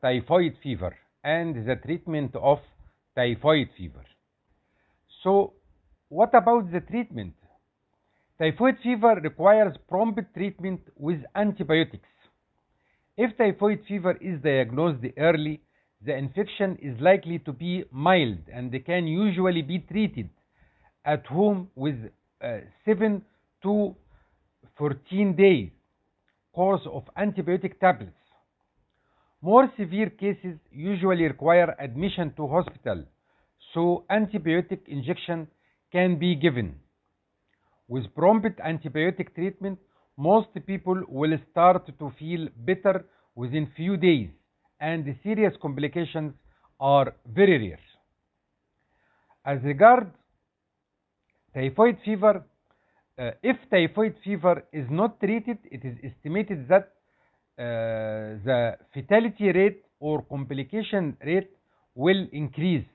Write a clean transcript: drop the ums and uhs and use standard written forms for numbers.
typhoid fever and the treatment of typhoid fever. So, what about the treatment? Typhoid fever requires prompt treatment with antibiotics. If typhoid fever is diagnosed early, the infection is likely to be mild and can usually be treated at home with 7 to 14 days course of antibiotic tablets. More severe cases usually require admission to hospital, so antibiotic injection can be given. With prompt antibiotic treatment, most people will start to feel better within few days, and the serious complications are very rare. As regards typhoid fever, if typhoid fever is not treated, it is estimated that the fatality rate or complication rate will increase.